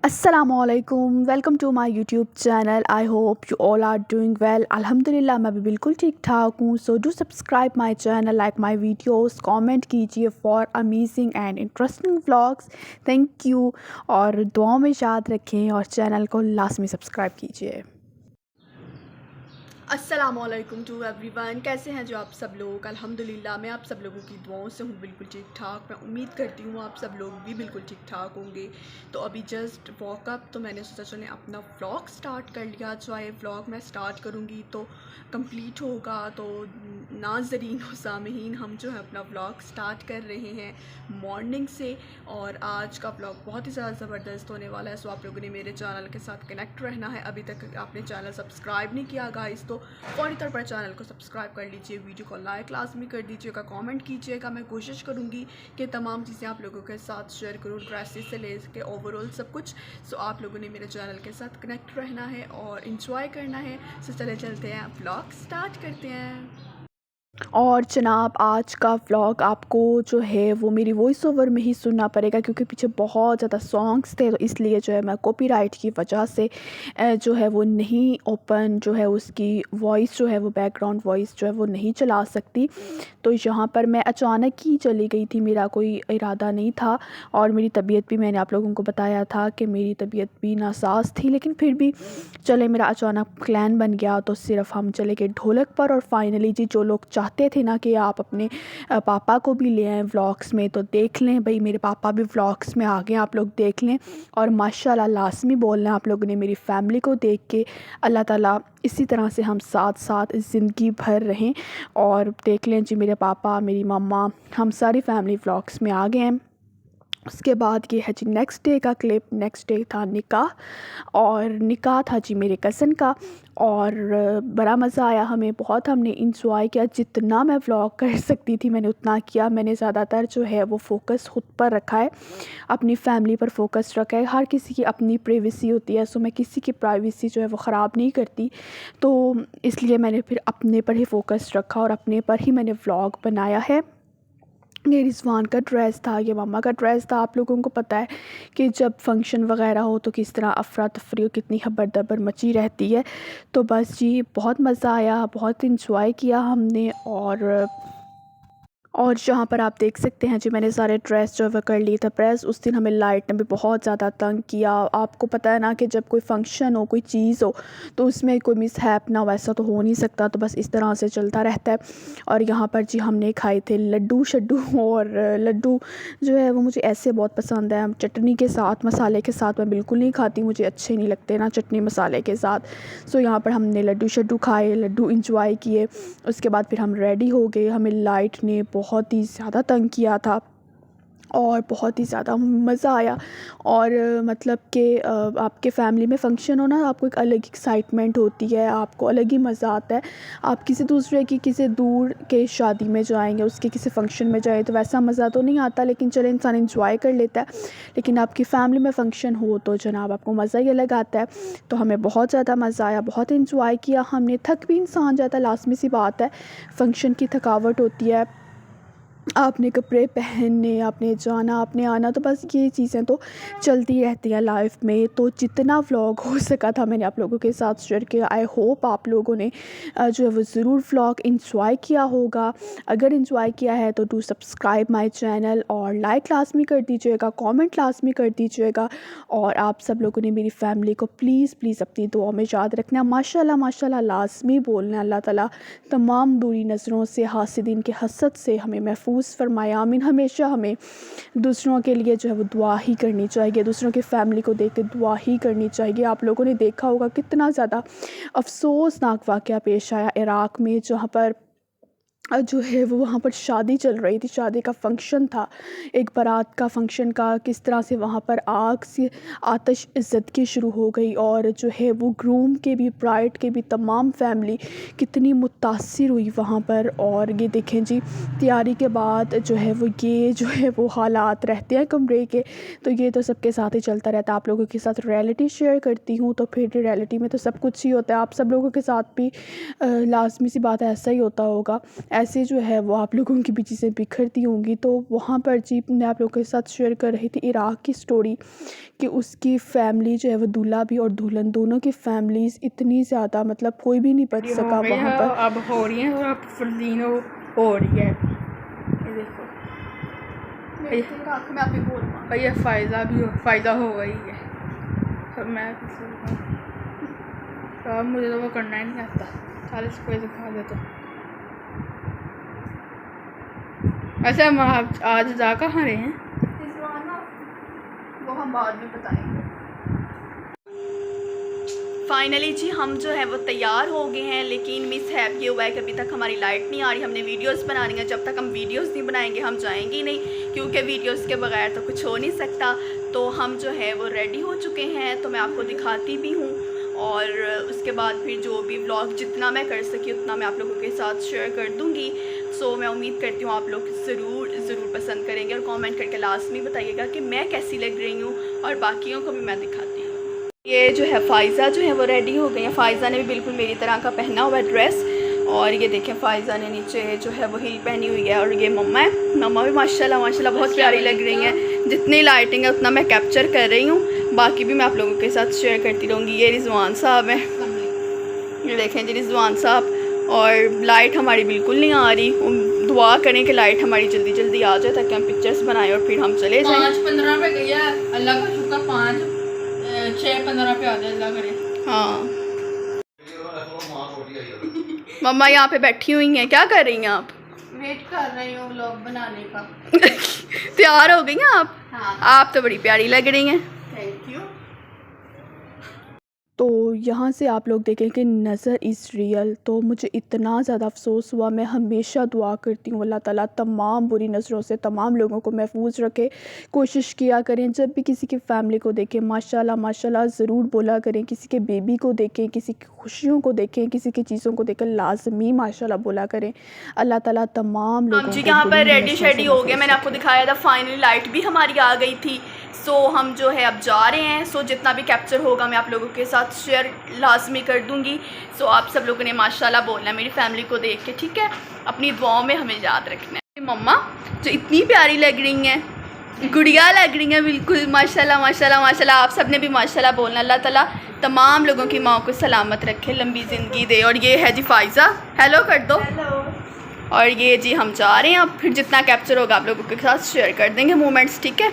अस्सलामुअलैकुम, welcome to my YouTube channel. I hope you all are doing well. अल्हम्दुलिल्लाह मैं भी बिल्कुल ठीक ठाक हूँ। So do subscribe my channel, like my videos, comment कीजिए for amazing and interesting vlogs. Thank you. और दुआओं में याद रखें और चैनल को लाजमी सब्सक्राइब कीजिए। अस्सलामुअलैकुम टू एवरीवन। कैसे हैं जो आप सब लोग? अल्हम्दुलिल्लाह मैं आप सब लोगों की दुआओं से हूँ बिल्कुल ठीक ठाक। मैं उम्मीद करती हूँ आप सब लोग भी बिल्कुल ठीक ठाक होंगे। तो अभी जस्ट वॉकअप, तो मैंने सोचा चलें अपना व्लॉग स्टार्ट कर लिया। चाहे व्लॉग मैं स्टार्ट करूँगी तो कंप्लीट होगा, तो नाज़रीन और सामईन हम जो है अपना व्लॉग स्टार्ट कर रहे हैं मॉर्निंग से। और आज का व्लॉग बहुत ही ज़्यादा ज़बरदस्त होने वाला है। सो आप लोगों ने मेरे चैनल के साथ कनेक्ट रहना है। अभी तक आपने चैनल सब्सक्राइब नहीं किया गाइस, तो फ़ौरी तौर पर चैनल को सब्सक्राइब कर लीजिए, वीडियो को लाइक लाजमी कर दीजिएगा, कमेंट कीजिएगा। मैं कोशिश करूँगी कि तमाम चीज़ें आप लोगों के साथ शेयर करूँ, ड्रेसेस से लेके ओवरऑल सब कुछ। सो आप लोगों ने मेरे चैनल के साथ कनेक्ट रहना है और इंजॉय करना है। सो चले चलते हैं, व्लॉग स्टार्ट करते हैं। और जनाब आज का व्लॉग आपको जो है वो मेरी वॉइस ओवर में ही सुनना पड़ेगा, क्योंकि पीछे बहुत ज़्यादा सॉन्ग्स थे, तो इसलिए जो है मैं कॉपीराइट की वजह से जो है वो नहीं ओपन जो है उसकी वॉइस जो है वो बैकग्राउंड वॉइस जो है वो नहीं चला सकती। तो यहाँ पर मैं अचानक ही चली गई थी, मेरा कोई इरादा नहीं था। और मेरी तबीयत भी, मैंने आप लोगों को बताया था कि मेरी तबीयत भी नासाज थी, लेकिन फिर भी चले मेरा अचानक प्लान बन गया। तो सिर्फ हम चले गए ढोलक पर। और फाइनली जी जो लोग चाहते थे ना कि आप अपने पापा को भी ले आएँ व्लॉग्स में, तो देख लें भाई, मेरे पापा भी व्लॉग्स में आ गए, आप लोग देख लें। और माशाल्लाह लाज़मी बोलना आप लोगों ने मेरी फैमिली को देख के, अल्लाह ताला इसी तरह से हम साथ साथ ज़िंदगी भर रहें। और देख लें जी, मेरे पापा, मेरी मम्मा, हम सारी फैमिली व्लॉग्स में आ गए हैं। उसके बाद ये है जी नेक्स्ट डे का क्लिप। नेक्स्ट डे था निकाह, और निकाह था जी मेरे कज़न का। और बड़ा मज़ा आया हमें, बहुत हमने इंजॉय किया। जितना मैं व्लॉग कर सकती थी मैंने उतना किया। मैंने ज़्यादातर जो है वो फ़ोकस ख़ुद पर रखा है, अपनी फैमिली पर फोकस रखा है। हर किसी की अपनी प्राइवेसी होती है, सो मैं किसी की प्राइवेसी जो है वो ख़राब नहीं करती। तो इसलिए मैंने फिर अपने पर ही फ़ोकस रखा और अपने पर ही मैंने व्लॉग बनाया है। ये रिज़वान का ड्रेस था, ये मम्मा का ड्रेस था। आप लोगों को पता है कि जब फंक्शन वगैरह हो तो किस तरह अफरा तफरी और कितनी खबर दबर मची रहती है। तो बस जी बहुत मज़ा आया, बहुत इंजॉय किया हमने। और जहाँ पर आप देख सकते हैं जी मैंने सारे ड्रेस जो है कर लिए थे प्रेस। उस दिन हमें लाइट ने भी बहुत ज़्यादा तंग किया। आपको पता है ना कि जब कोई फंक्शन हो, कोई चीज़ हो, तो उसमें कोई मिसहैप ना, वैसा तो हो नहीं सकता, तो बस इस तरह से चलता रहता है। और यहाँ पर जी हमने खाए थे लड्डू शड्डू। और लड्डू जो है वो मुझे ऐसे बहुत पसंद है, चटनी के साथ, मसाले के साथ मैं बिल्कुल नहीं खाती, मुझे अच्छे नहीं लगते ना चटनी मसाले के साथ। सो यहाँ पर हमने लड्डू शड्डू खाए, लड्डू इंजॉय किए। उसके बाद फिर हम रेडी हो गए। हमें लाइट ने बहुत ही ज़्यादा तंग किया था और बहुत ही ज़्यादा मज़ा आया। और मतलब कि आपके फैमिली में फ़ंक्शन हो ना, आपको एक अलग एक्साइटमेंट होती है, आपको अलग ही मज़ा आता है। आप किसी दूसरे की, किसी दूर के शादी में जाएंगे, उसके किसी फ़ंक्शन में जाए तो वैसा मज़ा तो नहीं आता, लेकिन चलो इंसान इंजॉय कर लेता है। लेकिन आपकी फ़ैमिली में फ़ंक्शन हो तो जनाब आपको मज़ा ही अलग आता है। तो हमें बहुत ज़्यादा मज़ा आया, बहुत इंजॉय किया हमने। थक भी इंसान जाता है, लाज़मी सी बात है, फ़ंक्शन की थकावट होती है, आपने कपड़े पहनने, आपने जाना, आपने आना, तो बस ये चीज़ें तो चलती रहती हैं लाइफ में। तो जितना व्लॉग हो सका था मैंने आप लोगों के साथ शेयर किया। आई होप आप लोगों ने जो है वो ज़रूर व्लॉग इंजॉय किया होगा। अगर इंजॉय किया है तो डू सब्सक्राइब माय चैनल और लाइक लाजमी कर दीजिएगा, कमेंट लाजमी कर दीजिएगा। और आप सब लोगों ने मेरी फैमिली को प्लीज़ प्लीज़ अपनी दुआ में याद रखना। माशाल्लाह माशाल्लाह लाजमी बोलना। अल्लाह ताला तमाम बुरी नज़रों से, हासिदीन के हसद से हमें महफूज फरमाए, आमीन। हमेशा हमें दूसरों के लिए जो है वो दुआ ही करनी चाहिए, दूसरों की फैमिली को देख के दुआ ही करनी चाहिए। आप लोगों ने देखा होगा कितना ज़्यादा अफसोसनाक वाक़या पेश आया इराक़ में, जहाँ पर जो है वो वहाँ पर शादी चल रही थी, शादी का फंक्शन था, एक बारात का फंक्शन का। किस तरह से वहाँ पर आग से आतिश इज़्ज़त की शुरू हो गई, और जो है वो ग्रूम के भी, ब्राइड के भी तमाम फैमिली कितनी मुतासिर हुई वहाँ पर। और ये देखें जी, तैयारी के बाद जो है वो ये जो है वो हालात रहते हैं कमरे के। तो ये तो सबके साथ ही चलता रहता है। आप लोगों के साथ रियलिटी शेयर करती हूँ, तो फिर रियलिटी में तो सब कुछ ही होता है। आप सब लोगों के साथ भी लाजमी सी बात है ऐसा ही होता होगा। ऐसे जो है वो आप लोगों की भी चीज़ें बिखरती होंगी। तो वहाँ पर जी मैं आप लोगों के साथ शेयर कर रही थी इराक़ की स्टोरी कि उसकी फ़ैमिली जो है वो दूल्हा भी और दुल्हन दोनों की फ़ैमिलीज़ इतनी ज़्यादा मतलब कोई भी नहीं बच सका वहाँ पर। अब हो रही है और अब फरदीन हो रही है। ये देखो में आप बोल भैया फ़ायदा हो गई है। तो मैं तो अब मुझे तो वो करना ही नहीं आता। 40 कोई दिखा दे तो वैसे हम आज जा कहाँ रहे हैं वो हम बाद में बताएंगे। फाइनली जी हम जो है वो तैयार हो गए हैं, लेकिन मिस हैप ये हुआ है कि अभी तक हमारी लाइट नहीं आ रही। हमने वीडियोस बनानी है, जब तक हम वीडियोस नहीं बनाएंगे हम जाएंगे नहीं, क्योंकि वीडियोस के बगैर तो कुछ हो नहीं सकता। तो हम जो है वो रेडी हो चुके हैं, तो मैं आपको दिखाती भी हूँ और उसके बाद फिर जो भी व्लॉग जितना मैं कर सकी उतना मैं आप लोगों के साथ शेयर कर दूँगी। सो मैं उम्मीद करती हूँ आप लोग ज़रूर पसंद करेंगे और कमेंट करके लास्ट में बताइएगा कि मैं कैसी लग रही हूँ और बाकियों को भी मैं दिखाती हूँ। ये जो है फ़ाइज़ा जो है वो रेडी हो गई है। फ़ाइज़ा ने भी बिल्कुल मेरी तरह का पहना हुआ है ड्रेस, और ये देखें फ़ाइज़ा ने नीचे जो है वो हील पहनी हुई है। और ये मम्मा है, मम्मा भी माशाल्लाह बहुत प्यारी लग रही हैं। जितनी लाइटिंग है उतना मैं कैप्चर कर रही हूँ, बाकी भी मैं आप लोगों के साथ शेयर करती रहूँगी। ये रिजवान साहब हैं, ये देखें जी रिजवान साहब। और लाइट हमारी बिल्कुल नहीं आ रही, दुआ करें कि लाइट हमारी जल्दी आ जाए ताकि हम पिक्चर्स बनाएं और फिर हम चले जाएं। 5-15 पे गई है, अल्लाह का शुक्र 5-6-15 पे आ जाए अल्लाह करे। हाँ मम्मा यहाँ पे बैठी हुई हैं, क्या कर रही हैं आप? वेट कर रही हूँ व्लॉग बनाने का। तैयार हो गई हैं आप? हाँ। आप तो बड़ी प्यारी लग रही हैं। Thank you. तो यहाँ से आप लोग देखें कि नज़र इज़ रियल। तो मुझे इतना ज़्यादा अफसोस हुआ। मैं हमेशा दुआ करती हूँ अल्लाह ताला तमाम बुरी नज़रों से तमाम लोगों को महफूज रखे। कोशिश किया करें जब भी किसी की फ़ैमिली को देखें माशाल्लाह माशाल्लाह ज़रूर बोला करें। किसी के बेबी को देखें, किसी की खुशियों को देखें, किसी की चीज़ों को देखें लाजमी माशाल्लाह बोला करें। अल्लाह ताला तमाम लोगों को। यहाँ पर रेडी हो गया, मैंने आपको दिखाया था। फाइनली लाइट भी हमारी आ गई थी। सो हम जो है अब जा रहे हैं। सो जितना भी कैप्चर होगा मैं आप लोगों के साथ शेयर लाजमी कर दूंगी। सो आप सब लोगों ने माशाल्लाह बोलना है मेरी फैमिली को देख के, ठीक है? अपनी दुआओं में हमें याद रखना है। मम्मा जो इतनी प्यारी लग रही हैं, गुड़िया लग रही हैं बिल्कुल, माशाल्लाह माशाल्लाह माशाल्लाह। आप सब ने भी माशाल्लाह बोलना। अल्लाह ताला तमाम लोगों की माँ को सलामत रखे, लंबी ज़िंदगी दे। और ये है जी फ़ाइज़ा, हेलो कर दो। हेलो। और ये जी हम जा रहे हैं अब, फिर जितना कैप्चर होगा आप लोगों के साथ शेयर कर देंगे मोमेंट्स, ठीक है?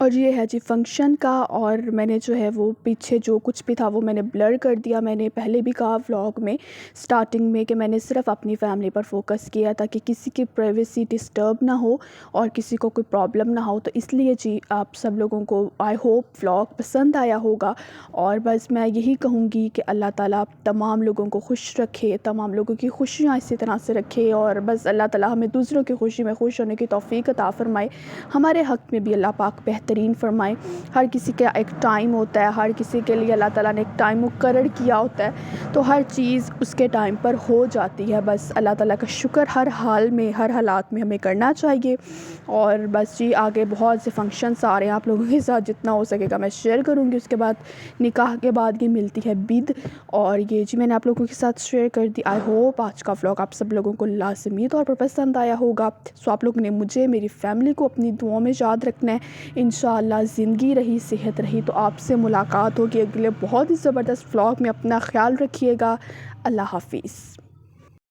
और ये है जी फंक्शन का। और मैंने जो है वो पीछे जो कुछ भी था वो मैंने ब्लर कर दिया। मैंने पहले भी कहा व्लॉग में स्टार्टिंग में कि मैंने सिर्फ अपनी फैमिली पर फोकस किया ताकि किसी की प्राइवेसी डिस्टर्ब ना हो और किसी को कोई प्रॉब्लम ना हो। तो इसलिए जी आप सब लोगों को आई होप व्लॉग पसंद आया होगा। और बस मैं यही कहूँगी कि अल्लाह ताला तमाम लोगों को खुश रखे, तमाम लोगों की खुशियाँ इसी तरह से रखे। और बस अल्लाह ताला हमें दूसरों की खुशी में खुश होने की तौफ़ीक अता फ़रमाए। हमारे हक़ में भी अल्लाह पाक बेहतरीन फ़रमाए। हर किसी का एक टाइम होता है, हर किसी के लिए अल्लाह ताला ने एक टाइम मुकर्रर किया होता है, तो हर चीज़ उसके टाइम पर हो जाती है। बस अल्लाह ताला का शुक्र हर हाल में हर हालात में हमें करना चाहिए। और बस जी आगे बहुत से फंक्शंस आ रहे हैं, आप लोगों के साथ जितना हो सकेगा मैं शेयर करूँगी। उसके बाद निकाह के बाद ये मिलती है बिद, और ये जी मैंने आप लोगों के साथ शेयर कर दी। आई होप आज का व्लॉग आप सब लोगों को लाजमी तौर पर पसंद आया होगा। सो आप लोगों ने मुझे मेरी फैमिली को अपनी दुआओं में याद रखना है। इंशाअल्लाह ज़िंदगी रही सेहत रही तो आपसे मुलाकात होगी अगले बहुत ही ज़बरदस्त व्लॉग में। अपना ख्याल रखिएगा। अल्लाह हाफ़िज़।